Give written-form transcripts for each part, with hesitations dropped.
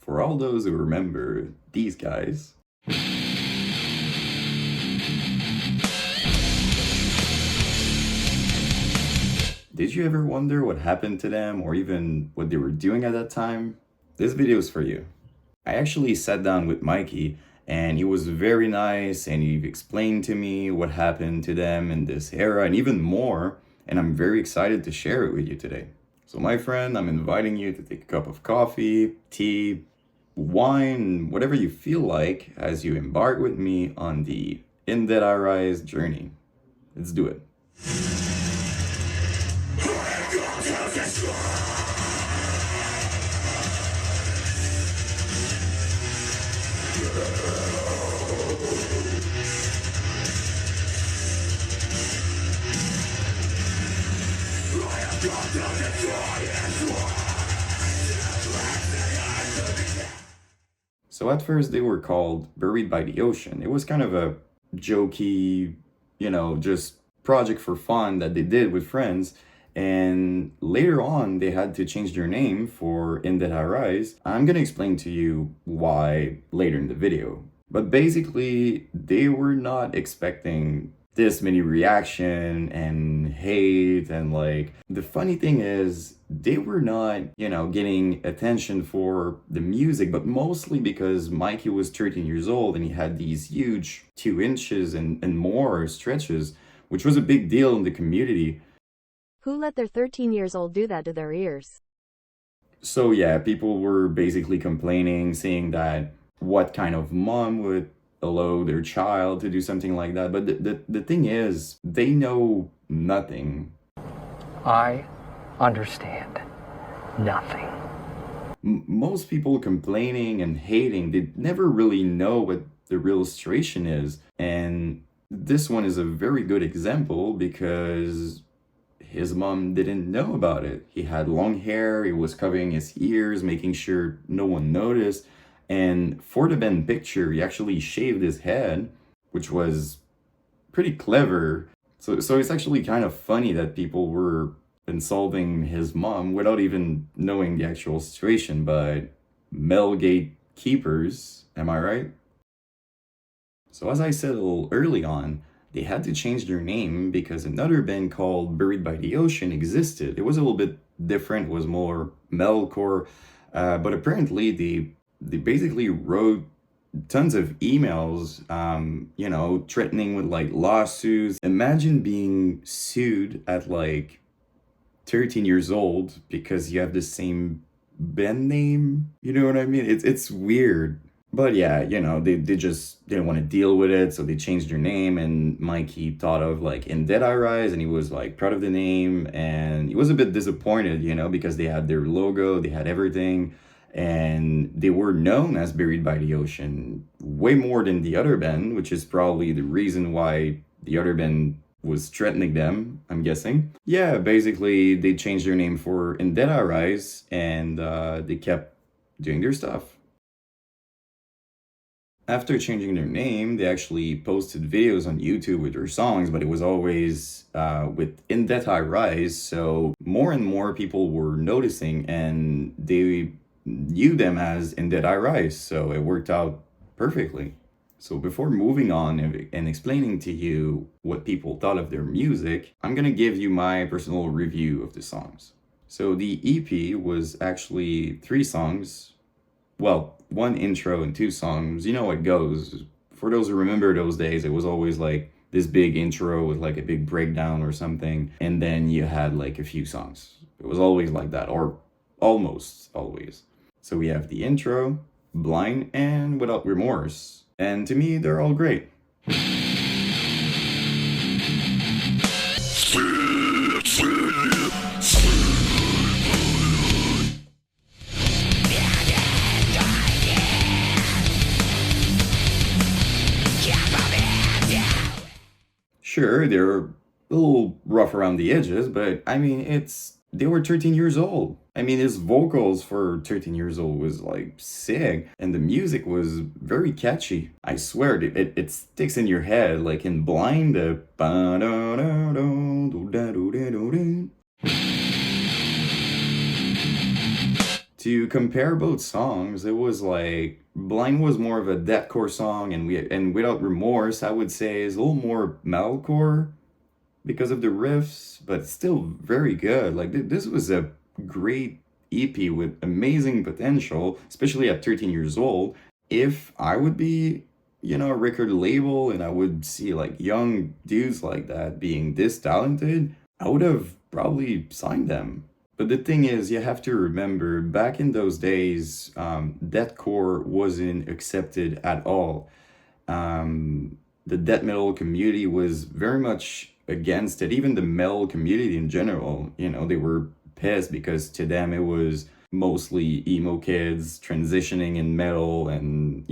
For all those who remember these guys. Did you ever wonder what happened to them or even what they were doing at that time? This video is for you. I actually sat down with Mikey and he was very nice and he explained to me what happened to them in this era and even more, and I'm very excited to share it with you today. So my friend, I'm inviting you to take a cup of coffee, tea, wine, whatever you feel like as you embark with me on the In Dead I Rise journey. Let's do it. So at first they were called Buried by the Ocean. It was kind of a jokey, just project for fun that they did with friends. And later on, they had to change their name for In Dead I Rise. I'm gonna explain to you why later in the video. But basically, they were not expecting this many reaction and hate, and the funny thing is they were not getting attention for the music, but mostly because Mikey was 13 years old and he had these huge 2 inches and more stretches, which was a big deal in the community. Who let their 13 years old do that to their ears? So yeah, people were basically complaining, saying that what kind of mom would allow their child to do something like that. But the thing is, they know nothing. I understand nothing. Most people complaining and hating, they never really know what the real situation is. And this one is a very good example because his mom didn't know about it. He had long hair, he was covering his ears, making sure no one noticed. And for the band picture, he actually shaved his head, which was pretty clever. So it's actually kind of funny that people were insulting his mom without even knowing the actual situation. But male gatekeepers, am I right? So as I said a little early on, they had to change their name because another band called Buried by the Ocean existed. It was a little bit different, was more metalcore, but apparently they basically wrote tons of emails, threatening with lawsuits. Imagine being sued at 13 years old because you have the same band name. You know what I mean? It's weird. But yeah, they just didn't want to deal with it, so they changed their name, and Mikey thought of In Dead I Rise, and he was proud of the name, and he was a bit disappointed, because they had their logo, they had everything, and they were known as Buried by the Ocean way more than the other band, which is probably the reason why the other band was threatening them, I'm guessing. Yeah, basically they changed their name for In Dead I Rise, and they kept doing their stuff. After changing their name, they actually posted videos on YouTube with their songs, but it was always with In Death I Rise, so more and more people were noticing, and they knew them as In Death I Rise, so it worked out perfectly. So before moving on and explaining to you what people thought of their music, I'm gonna give you my personal review of the songs. So the EP was actually 3 songs. Well, 1 intro and 2 songs. You know how it goes. For those who remember those days, it was always this big intro with a big breakdown or something, and then you had a few songs. It was always like that, or almost always. So we have the intro, Blind, and Without Remorse. And to me, they're all great. Sure, they're a little rough around the edges, but I mean, they were 13 years old. I mean, his vocals for 13 years old was sick, and the music was very catchy. I swear, it sticks in your head, in Blind, the to compare both songs, it was like Blind was more of a deathcore song, and Without Remorse, I would say, is a little more metalcore because of the riffs, but still very good. Like this was a great EP with amazing potential, especially at 13 years old. If I would be, a record label and I would see like young dudes like that being this talented, I would have probably signed them. But the thing is, you have to remember, back in those days, deathcore wasn't accepted at all. The death metal community was very much against it. Even the metal community in general, they were pissed because to them it was mostly emo kids transitioning in metal, and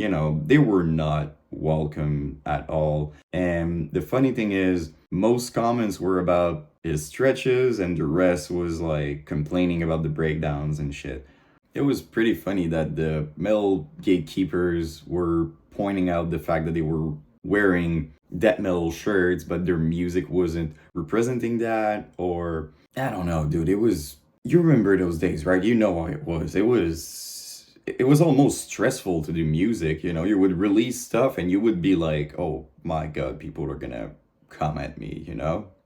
they were not welcome at all. And the funny thing is, most comments were about his stretches, and the rest was like complaining about the breakdowns and shit. It was pretty funny that the metal gatekeepers were pointing out the fact that they were wearing death metal shirts, but their music wasn't representing that, or I don't know, dude. It was, you remember those days, right? You know how it was. It was almost stressful to do music. You would release stuff and you would be like, oh my god, people are gonna come at me,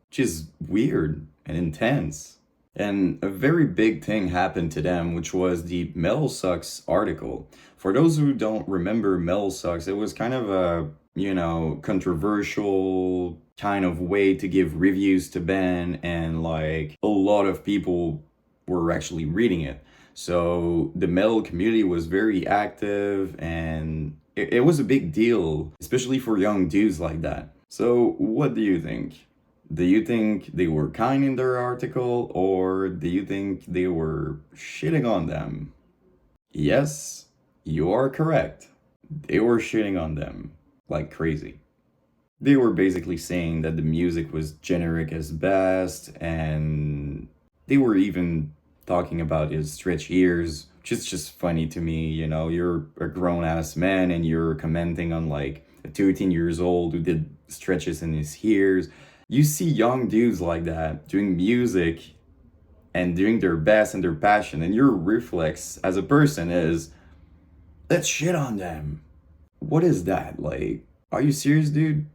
which is weird and intense. And a very big thing happened to them, which was the Metal Sucks article. For those who don't remember Metal Sucks, it was kind of a, controversial kind of way to give reviews to band, and like a lot of people were actually reading it. So the metal community was very active, and it was a big deal, especially for young dudes like that. So what do you think? Do you think they were kind in their article, or do you think they were shitting on them? Yes, you are correct. They were shitting on them like crazy. They were basically saying that the music was generic as best, and they were even talking about his stretch ears, which is just funny to me. You're a grown ass man and you're commenting on like a 13 years old who did stretches in his ears. You see young dudes like that doing music and doing their best and their passion, and your reflex as a person is, let's shit on them. What is that? Like, are you serious, dude?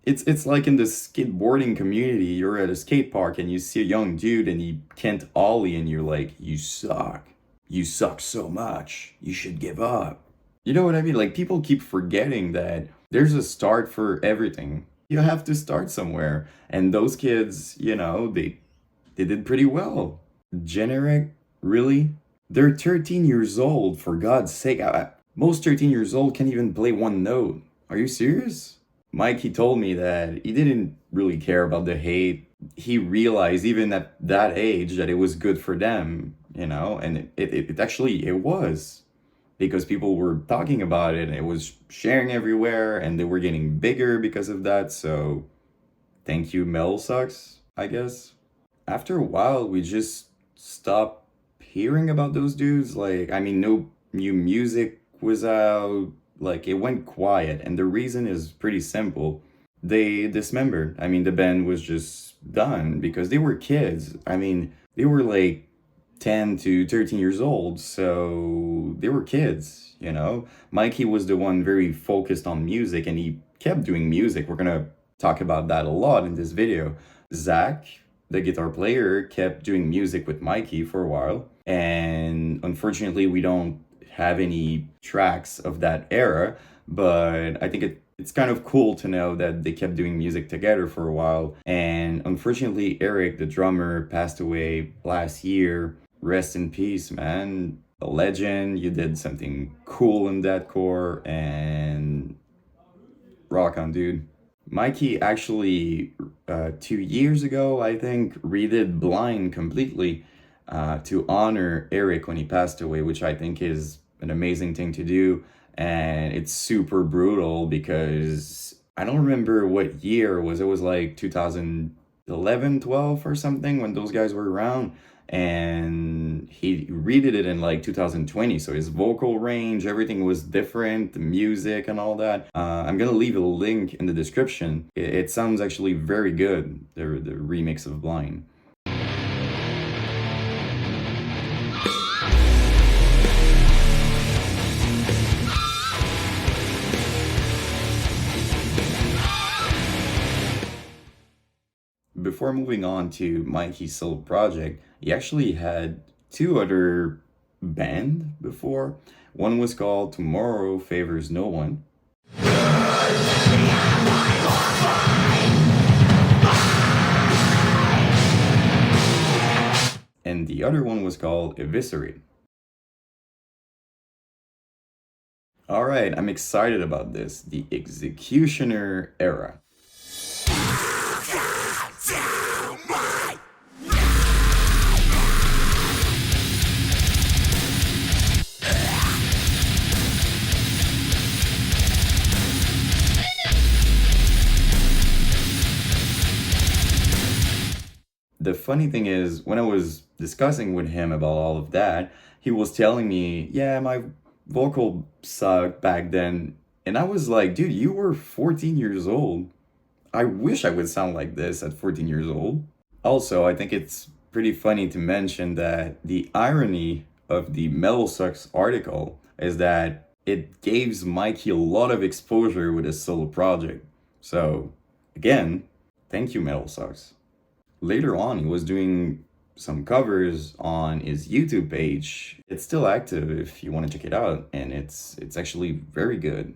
It's like in the skateboarding community, you're at a skate park and you see a young dude and he can't ollie and you're like, you suck. You suck so much. You should give up. You know what I mean? Like, people keep forgetting that there's a start for everything. You have to start somewhere. And those kids, they did pretty well. Generic? Really? They're 13 years old, for God's sake. Most 13 years old can't even play one note. Are you serious? Mike, he told me that he didn't really care about the hate. He realized even at that age that it was good for them, and it actually, it was. Because people were talking about it and it was sharing everywhere and they were getting bigger because of that. So thank you, Metal Sucks, I guess. After a while, we just stopped hearing about those dudes. Like, no new music was out. Like, it went quiet, and the reason is pretty simple. They dismembered. The band was just done because they were kids. They were like 10 to 13 years old, so they were kids, Mikey was the one very focused on music, and he kept doing music. We're gonna talk about that a lot in this video. Zach, the guitar player, kept doing music with Mikey for a while, and unfortunately we don't have any tracks of that era, but I think it's kind of cool to know that they kept doing music together for a while. And unfortunately, Eric, the drummer, passed away last year. Rest in peace, man. A legend. You did something cool in deathcore, and rock on, dude. Mikey actually, 2 years ago, I think, redid Blind completely to honor Eric when he passed away, which I think is an amazing thing to do. And it's super brutal because I don't remember what year it was. It was like 2011, 12 or something when those guys were around. And he redid it in like 2020. So his vocal range, everything was different, the music and all that. I'm gonna leave a link in the description. It sounds actually very good, the remix of Blind. before moving on to Mikey's solo project, he actually had two other bands before. One was called Tomorrow Favors No One. And the other one was called Eviscerate. Alright, I'm excited about this, the Executioner era. The funny thing is, when I was discussing with him about all of that, he was telling me, yeah, my vocal sucked back then. And I was like, dude, you were 14 years old. I wish I would sound like this at 14 years old. Also, I think it's pretty funny to mention that the irony of the Metal Sucks article is that it gives Mikey a lot of exposure with his solo project. So, again, thank you, Metal Sucks. Later on, he was doing some covers on his YouTube page. It's still active if you want to check it out, and it's actually very good.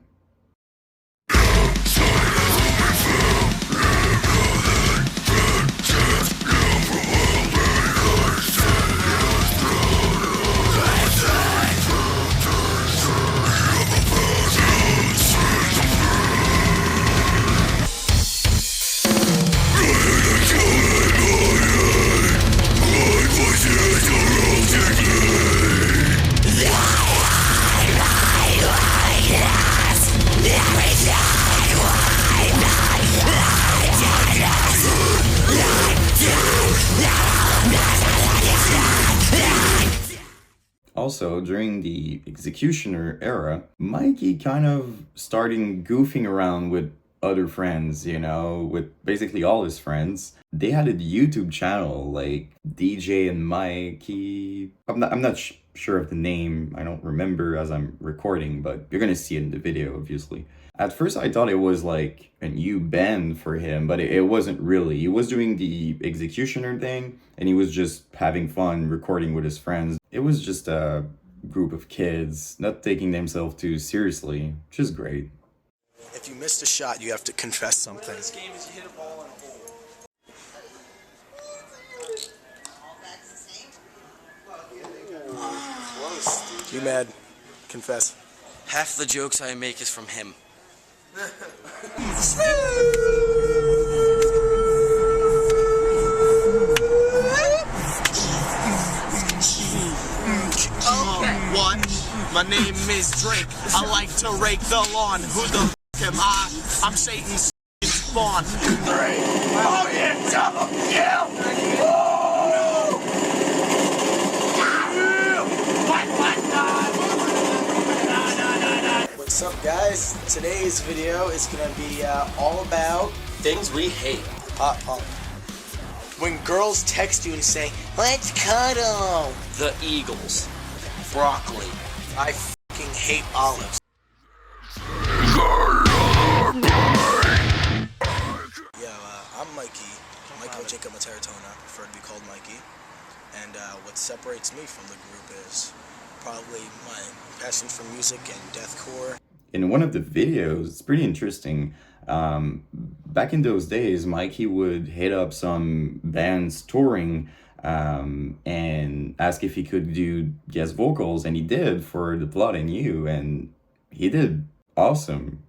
Also, during the Executioner era, Mikey kind of started goofing around with other friends, you know, with basically all his friends. They had a YouTube channel like DJ and Mikey. I'm not sure of the name. I don't remember as I'm recording, but you're gonna see it in the video, obviously. At first, I thought it was like a new band for him, but it wasn't really. He was doing the Executioner thing, and he was just having fun recording with his friends. It was just a group of kids, not taking themselves too seriously, which is great. If you missed a shot, you have to confess something. This game is you hit a ball in a hole. You mad? Confess. Half the jokes I make is from him. What? My name is Drake. I like to rake the lawn. Who the f am I? I'm Satan's spawn. Oh yeah, double kill! What's up, guys? Today's video is gonna be all about Things we hate. when girls text you and say, "Let's cuddle." The Eagles. Broccoli. I fucking hate olives. I'm Mikey, Michael Jacob Materatona, I prefer to be called Mikey. And what separates me from the group is probably my passion for music and deathcore. In one of the videos, it's pretty interesting. Back in those days, Mikey would hit up some bands touring and ask if he could do guest vocals, and he did for The Blood and You, and he did awesome.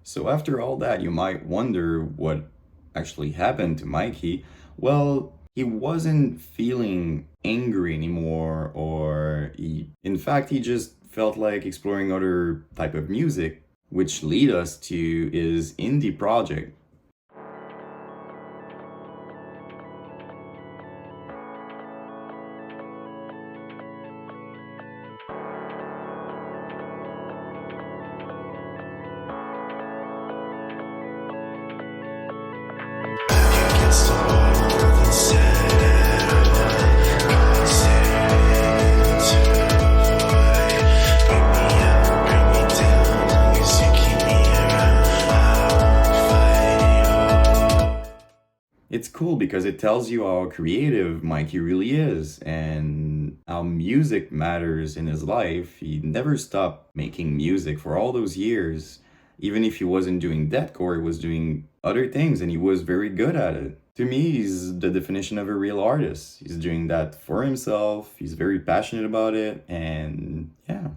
So after all that, you might wonder what actually happened to Mikey. Well, he wasn't feeling angry anymore, or in fact, he just felt like exploring other type of music, which lead us to his indie project. cool because it tells you how creative Mikey really is and how music matters in his life. He never stopped making music for all those years. Even if he wasn't doing deathcore, he was doing other things and he was very good at it. To me, he's the definition of a real artist. He's doing that for himself, he's very passionate about it, and yeah.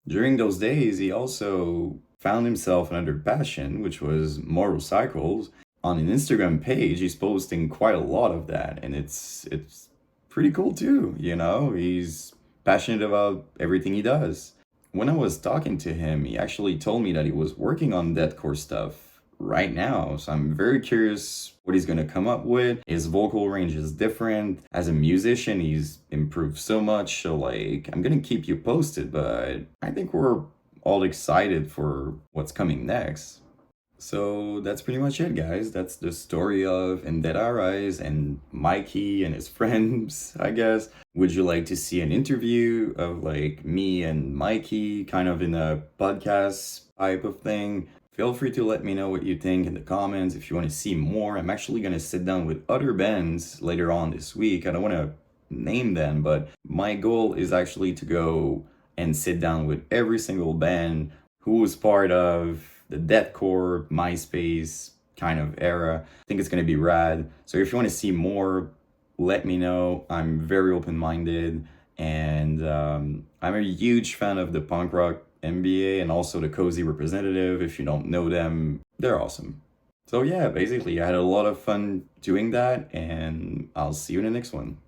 During those days, he also found himself another passion, which was motorcycles. On an Instagram page, he's posting quite a lot of that, and it's pretty cool too, you know? He's passionate about everything he does. When I was talking to him, he actually told me that he was working on deathcore stuff right now, so I'm very curious what he's gonna come up with. His vocal range is different. As a musician, he's improved so much, so like, I'm gonna keep you posted, but I think we're all excited for what's coming next. So that's pretty much it, guys. That's the story of In Dead Our Eyes and Mikey and his friends, I guess. Would you like to see an interview of like me and Mikey, kind of in a podcast type of thing? Feel free to let me know what you think in the comments. If you want to see more, I'm actually going to sit down with other bands later on this week. I don't want to name them, but my goal is actually to go and sit down with every single band who was part of the deathcore, Myspace kind of era. I think it's going to be rad. So if you want to see more, let me know. I'm very open-minded, and I'm a huge fan of the punk rock MBA and also the Cozy Representative. If you don't know them, they're awesome. So yeah, basically I had a lot of fun doing that, and I'll see you in the next one.